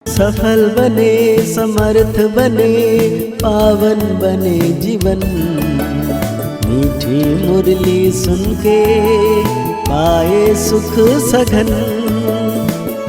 सफल बने, समर्थ बने, पावन बने जीवन। मीठी मुरली सुन के पाए सुख सघन।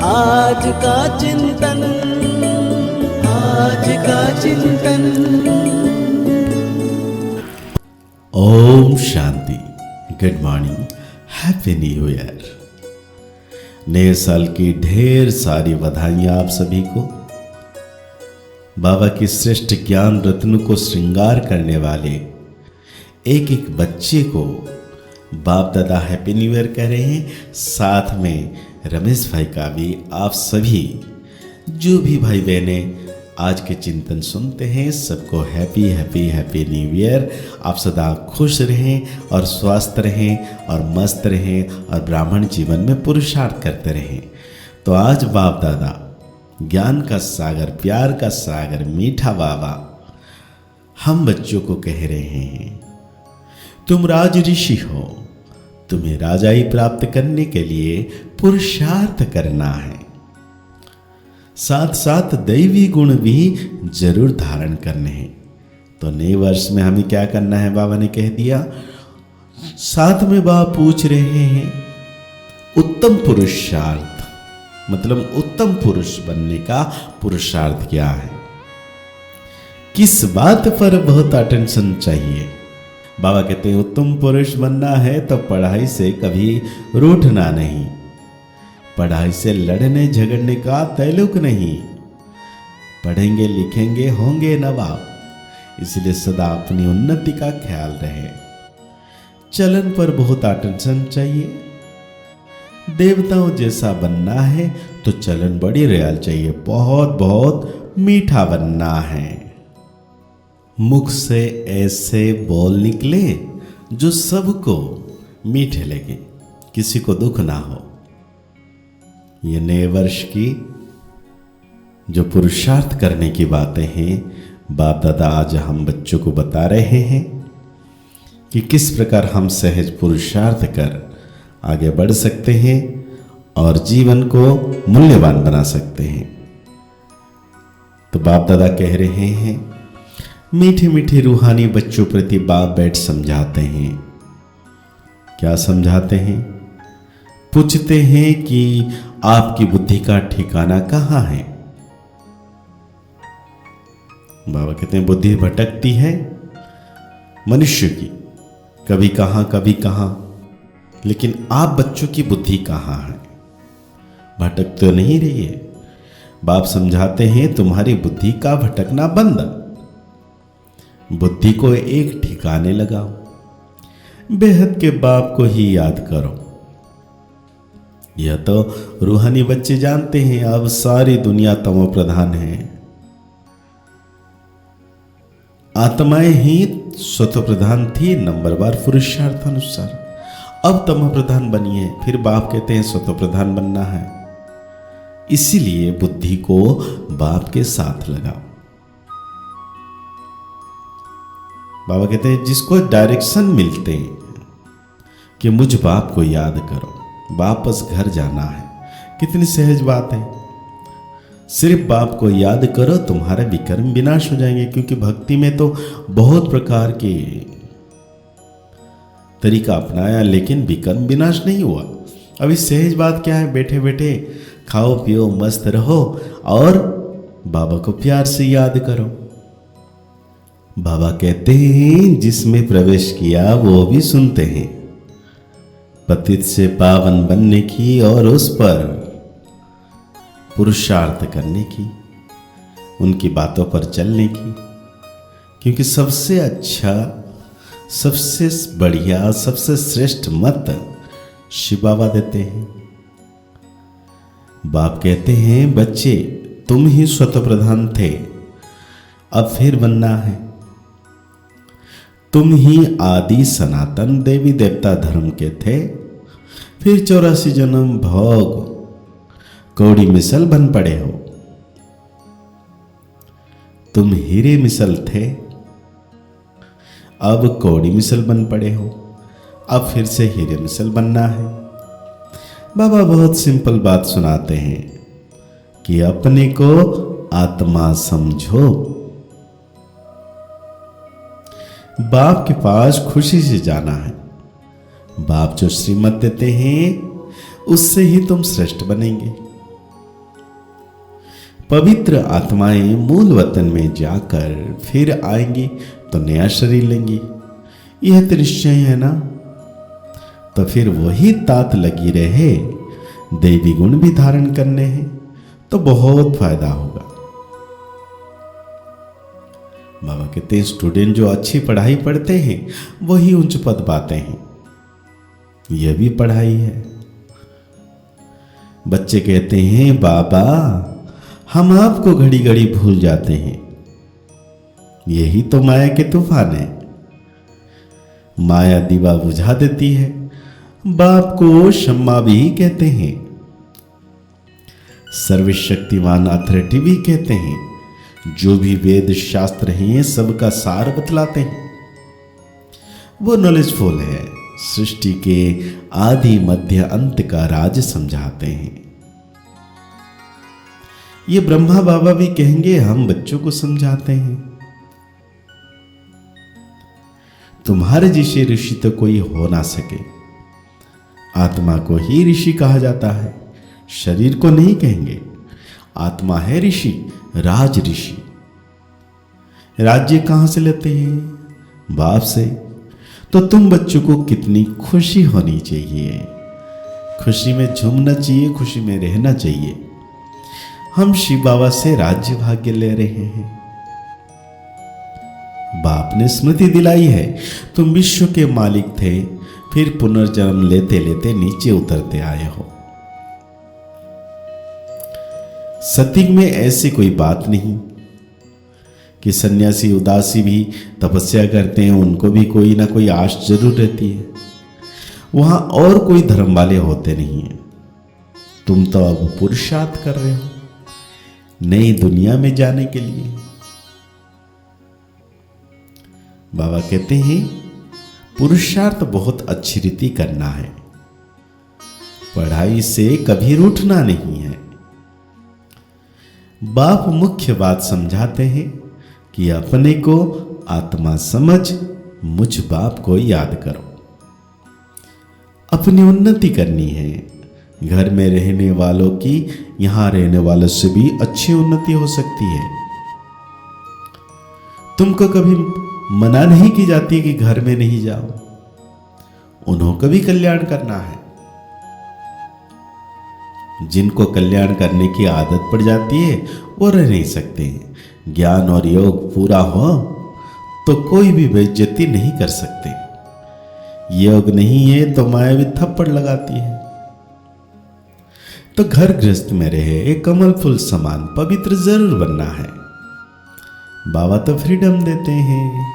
आज का चिंतन, आज का चिंतन। ओम शांति। Good morning, happy new year. नए साल की ढेर सारी बधाइयाँ आप सभी को। बाबा की श्रेष्ठ ज्ञान रत्न को श्रृंगार करने वाले एक एक बच्चे को बाप दादा हैप्पी न्यू ईयर कह रहे हैं। साथ में रमेश भाई का भी आप सभी जो भी भाई बहने आज के चिंतन सुनते हैं सबको happy happy happy new year. आप सदा खुश रहें और स्वस्थ रहें और मस्त रहें और ब्राह्मण जीवन में पुरुषार्थ करते रहें। तो आज बाप दादा ज्ञान का सागर, प्यार का सागर, मीठा बाबा हम बच्चों को कह रहे हैं, तुम राज ऋषि हो, तुम्हें राजाई प्राप्त करने के लिए पुरुषार्थ करना है। साथ साथ दैवी गुण भी जरूर धारण करने हैं। तो नए वर्ष में हमें क्या करना है बाबा ने कह दिया। साथ में बाबा पूछ रहे हैं उत्तम पुरुषार्थ, मतलब उत्तम पुरुष बनने का पुरुषार्थ क्या है, किस बात पर बहुत अटेंशन चाहिए। बाबा कहते हैं उत्तम पुरुष बनना है तो पढ़ाई से कभी रूठना नहीं, पढ़ाई से लड़ने झगड़ने का तैलुक नहीं। पढ़ेंगे लिखेंगे होंगे नवाब, इसलिए सदा अपनी उन्नति का ख्याल रहे। चलन पर बहुत अटेंशन चाहिए। देवताओं जैसा बनना है तो चलन बड़ी रियाल चाहिए, बहुत बहुत मीठा बनना है। मुख से ऐसे बोल निकले जो सबको मीठे लगे, किसी को दुख ना हो। ये नए वर्ष की जो पुरुषार्थ करने की बातें हैं बाप दादा आज हम बच्चों को बता रहे हैं कि किस प्रकार हम सहज पुरुषार्थ कर आगे बढ़ सकते हैं और जीवन को मूल्यवान बना सकते हैं। तो बाप दादा कह रहे हैं मीठे मीठे रूहानी बच्चों प्रति बाप बैठ समझाते हैं। क्या समझाते हैं? पूछते हैं कि आपकी बुद्धि का ठिकाना कहाँ है। बाबा कहते हैं बुद्धि भटकती है मनुष्य की, कभी कहाँ कभी कहाँ, लेकिन आप बच्चों की बुद्धि कहाँ है? भटक तो नहीं रही है। बाप समझाते हैं तुम्हारी बुद्धि का भटकना बंद, बुद्धि को एक ठिकाने लगाओ, बेहद के बाप को ही याद करो। यह तो रूहानी बच्चे जानते हैं, अब सारी दुनिया तमो प्रधान है। आत्माएं ही स्वतः प्रधान थी नंबरवार पुरुषार्थ अनुसार, अब तमो प्रधान बनी है। फिर बाप कहते हैं स्वतः प्रधान बनना है, इसीलिए बुद्धि को बाप के साथ लगाओ। बाबा कहते हैं जिसको डायरेक्शन मिलते हैं कि मुझ बाप को याद करो, वापस घर जाना है, कितनी सहज बात है। सिर्फ बाप को याद करो, तुम्हारे विकर्म विनाश हो जाएंगे। क्योंकि भक्ति में तो बहुत प्रकार के तरीका अपनाया लेकिन विकर्म विनाश नहीं हुआ। अभी सहज बात क्या है, बैठे बैठे खाओ पियो मस्त रहो और बाबा को प्यार से याद करो। बाबा कहते हैं जिसमें प्रवेश किया वो भी सुनते हैं, पतित से पावन बनने की और उस पर पुरुषार्थ करने की, उनकी बातों पर चलने की। क्योंकि सबसे अच्छा, सबसे बढ़िया, सबसे श्रेष्ठ मत शिव बाबा देते हैं। बाप कहते हैं बच्चे तुम ही स्वतः प्रधान थे, अब फिर बनना है। तुम ही आदि सनातन देवी देवता धर्म के थे, फिर 84 जन्म भोग कौड़ी मिसल बन पड़े हो। तुम हीरे मिसल थे, अब कौड़ी मिसल बन पड़े हो, अब फिर से हीरे मिसल बनना है। बाबा बहुत सिंपल बात सुनाते हैं, कि अपने को आत्मा समझो। बाप के पास खुशी से जाना है। बाप जो श्रीमत देते हैं उससे ही तुम श्रेष्ठ बनेंगे। पवित्र आत्माएं मूल वतन में जाकर फिर आएंगी तो नया शरीर लेंगी, यह तो निश्चय है ना। तो फिर वही तात लगी रहे, देवी गुण भी धारण करने हैं तो बहुत फायदा होगा। बाबा कहते हैं स्टूडेंट जो अच्छी पढ़ाई पढ़ते हैं वही उच्च पद पाते हैं, यह भी पढ़ाई है। बच्चे कहते हैं बाबा हम आपको घड़ी घड़ी भूल जाते हैं, यही तो माया के तूफान है। माया दीवा बुझा देती है। बाप को शम्मा भी कहते हैं, सर्वशक्तिमान अथॉरिटी भी कहते हैं। जो भी वेद शास्त्र हैं सबका सार बतलाते हैं। वो नॉलेजफुल है, सृष्टि के आदि मध्य अंत का राज समझाते हैं। ये ब्रह्मा बाबा भी कहेंगे हम बच्चों को समझाते हैं। तुम्हारे जैसे ऋषि तो कोई हो ना सके। आत्मा को ही ऋषि कहा जाता है, शरीर को नहीं कहेंगे। आत्मा है ऋषि, राज ऋषि। राज्य कहां से लेते हैं? बाप से। तो तुम बच्चों को कितनी खुशी होनी चाहिए, खुशी में झूमना चाहिए, खुशी में रहना चाहिए। हम शिव बाबा से राज्य भाग्य ले रहे हैं। बाप ने स्मृति दिलाई है तुम विश्व के मालिक थे, फिर पुनर्जन्म लेते लेते नीचे उतरते आए हो। सत्युग में ऐसी कोई बात नहीं कि सन्यासी उदासी भी तपस्या करते हैं, उनको भी कोई ना कोई आश जरूर रहती है। वहां और कोई धर्म वाले होते नहीं है। तुम तो अब पुरुषार्थ कर रहे हो नई दुनिया में जाने के लिए। बाबा कहते हैं पुरुषार्थ बहुत अच्छी रीति करना है, पढ़ाई से कभी रूठना नहीं है। बाप मुख्य बात समझाते हैं कि अपने को आत्मा समझ मुझ बाप को याद करो। अपनी उन्नति करनी है। घर में रहने वालों की यहां रहने वालों से भी अच्छी उन्नति हो सकती है। तुमको कभी मना नहीं की जाती कि घर में नहीं जाओ, उन्हों का भी कल्याण करना है। जिनको कल्याण करने की आदत पड़ जाती है वो रह नहीं सकते। ज्ञान और योग पूरा हो तो कोई भी बेइज्जती नहीं कर सकते। योग नहीं है तो माया भी थप्पड़ लगाती है। तो घर गृहस्थ में रहे एक कमल फूल समान पवित्र जरूर बनना है। बाबा तो फ्रीडम देते हैं।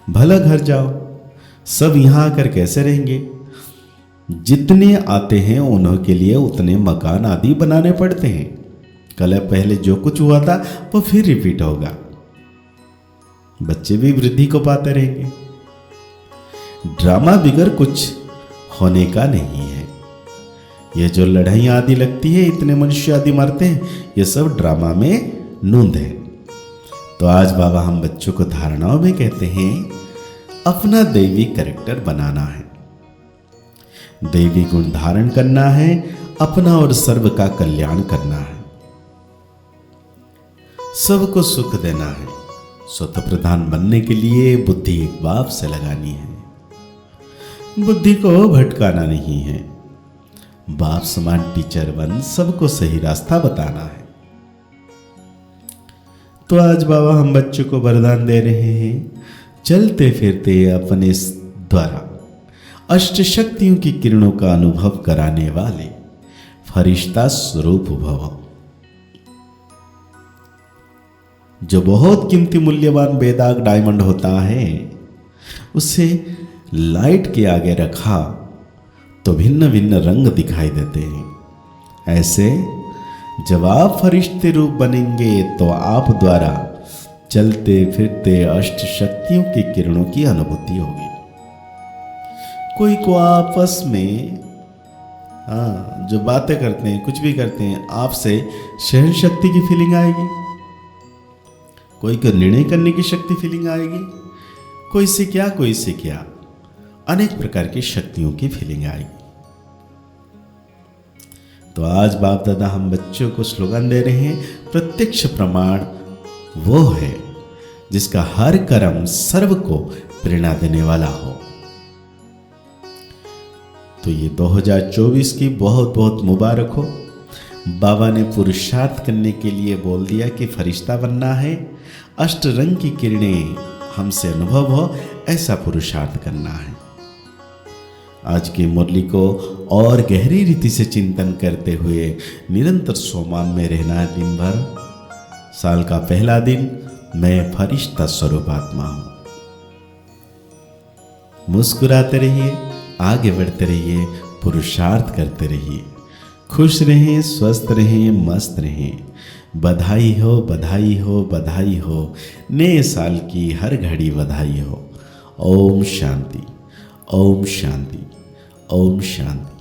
भला घर जाओ, सब यहां आकर कैसे रहेंगे? जितने आते हैं उन्हों के लिए उतने मकान आदि बनाने पड़ते हैं। कल पहले जो कुछ हुआ था वो फिर रिपीट होगा। बच्चे भी वृद्धि को पाते रहेंगे। ड्रामा बिगर कुछ होने का नहीं है। ये जो लड़ाई आदि लगती है, इतने मनुष्य आदि मरते हैं, ये सब ड्रामा में नूंद है। तो आज बाबा हम बच्चों को धारणाओं में कहते हैं अपना दैवी कैरेक्टर बनाना है, दैवी गुण धारण करना है, अपना और सर्व का कल्याण करना है, सबको सुख देना है। स्वतः प्रधान बनने के लिए बुद्धि एक बाप से लगानी है। बुद्धि को भटकाना नहीं है। बाप समान टीचर बन सबको सही रास्ता बताना है। तो आज बाबा हम बच्चों को वरदान दे रहे हैं, चलते फिरते अपने द्वारा अष्ट शक्तियों की किरणों का अनुभव कराने वाले फरिश्ता स्वरूप भव। जो बहुत कीमती मूल्यवान बेदाग डायमंड होता है, उसे लाइट के आगे रखा तो भिन्न भिन्न रंग दिखाई देते हैं। ऐसे जब आप फरिश्ते रूप बनेंगे तो आप द्वारा चलते फिरते अष्ट शक्तियों की किरणों की अनुभूति होगी। कोई को आपस में हाँ, जो बातें करते हैं, कुछ भी करते हैं, आपसे सहन शक्ति की फीलिंग आएगी, कोई को निर्णय करने की शक्ति फीलिंग आएगी, कोई से क्या अनेक प्रकार की शक्तियों की फीलिंग आएगी। तो आज बाप दादा हम बच्चों को स्लोगन दे रहे हैं, प्रत्यक्ष प्रमाण वो है जिसका हर कर्म सर्व को प्रेरणा देने वाला हो। तो ये 2024 की बहुत बहुत मुबारक हो। बाबा ने पुरुषार्थ करने के लिए बोल दिया कि फरिश्ता बनना है, अष्ट रंग की किरणें हमसे अनुभव हो, ऐसा पुरुषार्थ करना है। आज की मुरली को और गहरी रीति से चिंतन करते हुए निरंतर सोमान में रहना है दिन भर। साल का पहला दिन मैं फरिश्ता स्वरूप आत्मा हूं। मुस्कुराते रहिए, आगे बढ़ते रहिए, पुरुषार्थ करते रहिए, खुश रहें, स्वस्थ रहें, मस्त रहें। बधाई हो, बधाई हो, बधाई हो, नए साल की हर घड़ी बधाई हो। ओम शांति, ओम शांति, ओम शांति।